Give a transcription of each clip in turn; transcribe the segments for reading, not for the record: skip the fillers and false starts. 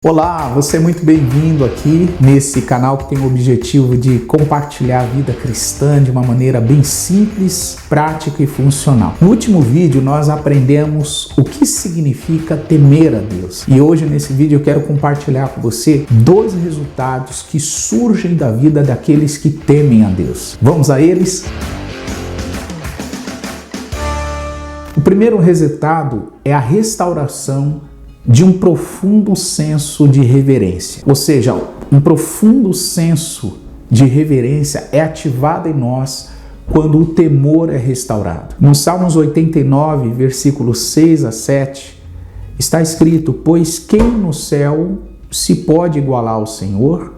Olá, você é muito bem-vindo aqui nesse canal que tem o objetivo de compartilhar a vida cristã de uma maneira bem simples, prática e funcional. No último vídeo nós aprendemos o que significa temer a Deus. E hoje nesse vídeo eu quero compartilhar com você dois resultados que surgem da vida daqueles que temem a Deus. Vamos a eles? O primeiro resultado é a restauração de um profundo senso de reverência. Ou seja, um profundo senso de reverência é ativado em nós quando o temor é restaurado. No Salmos 89, versículos 6 a 7, está escrito: pois quem no céu se pode igualar ao Senhor?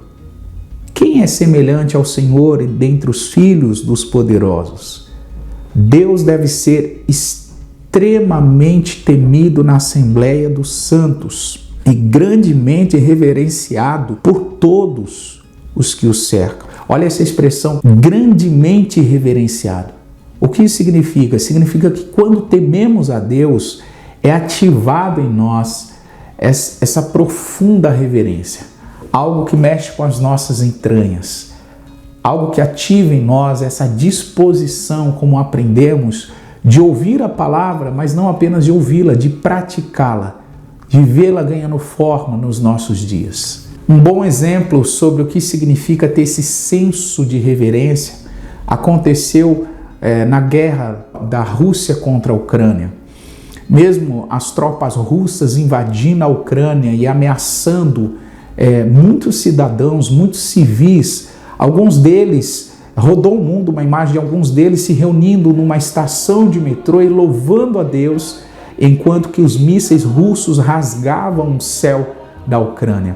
Quem é semelhante ao Senhor dentre os filhos dos poderosos? Deus deve ser extremamente temido na Assembleia dos Santos e grandemente reverenciado por todos os que o cercam. Olha essa expressão, grandemente reverenciado. O que isso significa? Significa que quando tememos a Deus, é ativado em nós essa profunda reverência, algo que mexe com as nossas entranhas, algo que ativa em nós essa disposição, como aprendemos, de ouvir a palavra, mas não apenas de ouvi-la, de praticá-la, de vê-la ganhando forma nos nossos dias. Um bom exemplo sobre o que significa ter esse senso de reverência aconteceu na guerra da Rússia contra a Ucrânia. Mesmo as tropas russas invadindo a Ucrânia e ameaçando muitos cidadãos, muitos civis, alguns deles rodou o mundo uma imagem de alguns deles se reunindo numa estação de metrô e louvando a Deus, enquanto que os mísseis russos rasgavam o céu da Ucrânia.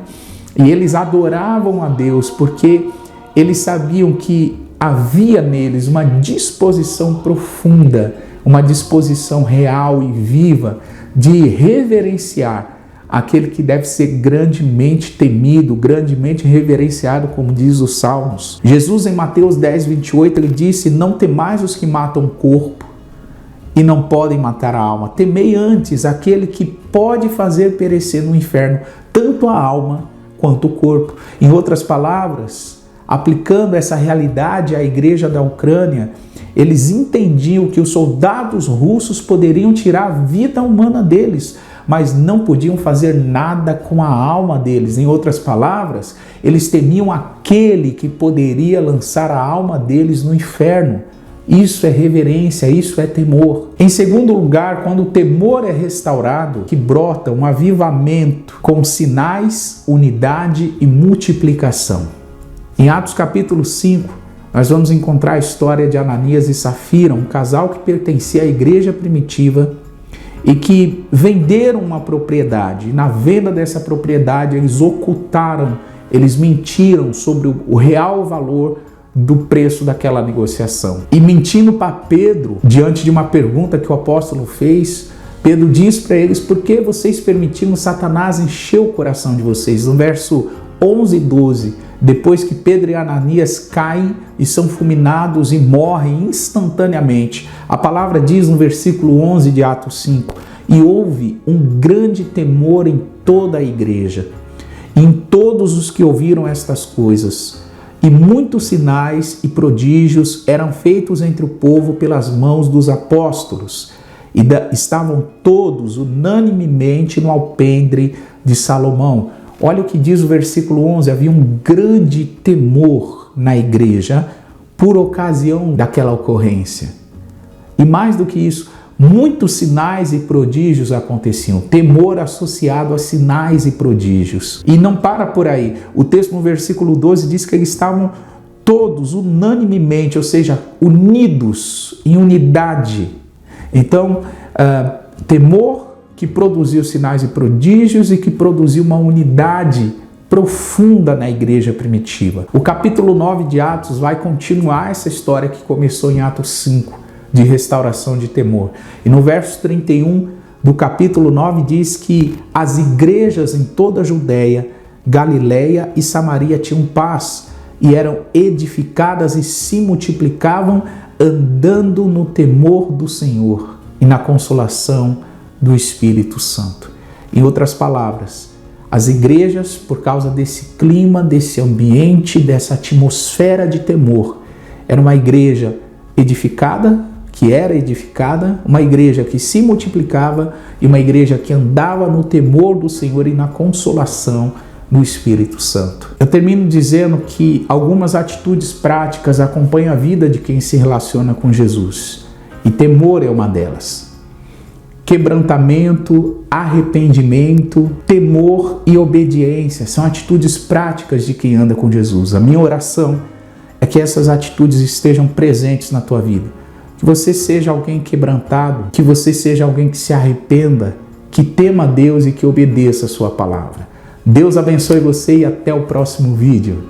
E eles adoravam a Deus porque eles sabiam que havia neles uma disposição profunda, uma disposição real e viva de reverenciar aquele que deve ser grandemente temido, grandemente reverenciado, como diz os Salmos. Jesus, em Mateus 10, 28, ele disse: não temais os que matam o corpo e não podem matar a alma. Temei antes aquele que pode fazer perecer no inferno tanto a alma quanto o corpo. Em outras palavras, aplicando essa realidade à igreja da Ucrânia, eles entendiam que os soldados russos poderiam tirar a vida humana deles, mas não podiam fazer nada com a alma deles. Em outras palavras, eles temiam aquele que poderia lançar a alma deles no inferno. Isso é reverência, isso é temor. Em segundo lugar, quando o temor é restaurado, que brota um avivamento com sinais, unidade e multiplicação. Em Atos capítulo 5, nós vamos encontrar a história de Ananias e Safira, um casal que pertencia à igreja primitiva e que venderam uma propriedade. E na venda dessa propriedade eles ocultaram, eles mentiram sobre o real valor do preço daquela negociação. E mentindo para Pedro, diante de uma pergunta que o apóstolo fez, Pedro diz para eles: por que vocês permitiram Satanás encher o coração de vocês? No verso 11 e 12, depois que Pedro e Ananias caem e são fulminados e morrem instantaneamente, a palavra diz no versículo 11 de Atos 5: e houve um grande temor em toda a igreja, em todos os que ouviram estas coisas, e muitos sinais e prodígios eram feitos entre o povo pelas mãos dos apóstolos, e estavam todos unanimemente no alpendre de Salomão. Olha o que diz o versículo 11, havia um grande temor na igreja por ocasião daquela ocorrência. E mais do que isso, muitos sinais e prodígios aconteciam, temor associado a sinais e prodígios. E não para por aí, o texto no versículo 12 diz que eles estavam todos unanimemente, ou seja, unidos em unidade. Então, temor que produziu sinais e prodígios e que produziu uma unidade profunda na igreja primitiva. O capítulo 9 de Atos vai continuar essa história que começou em Atos 5, de restauração de temor. E no verso 31 do capítulo 9 diz que as igrejas em toda a Judéia, Galileia e Samaria tinham paz e eram edificadas e se multiplicavam, andando no temor do Senhor e na consolação do Espírito Santo. Em outras palavras, As igrejas, por causa desse clima, desse ambiente, dessa atmosfera de temor, era uma igreja edificada, que era edificada, uma igreja que se multiplicava e uma igreja que andava no temor do Senhor e na consolação do Espírito Santo. Eu termino dizendo que algumas atitudes práticas acompanham a vida de quem se relaciona com Jesus, e temor é uma delas. Quebrantamento, arrependimento, temor e obediência são atitudes práticas de quem anda com Jesus. A minha oração é que essas atitudes estejam presentes na tua vida. Que você seja alguém quebrantado, que você seja alguém que se arrependa, que tema a Deus e que obedeça a sua palavra. Deus abençoe você e até o próximo vídeo.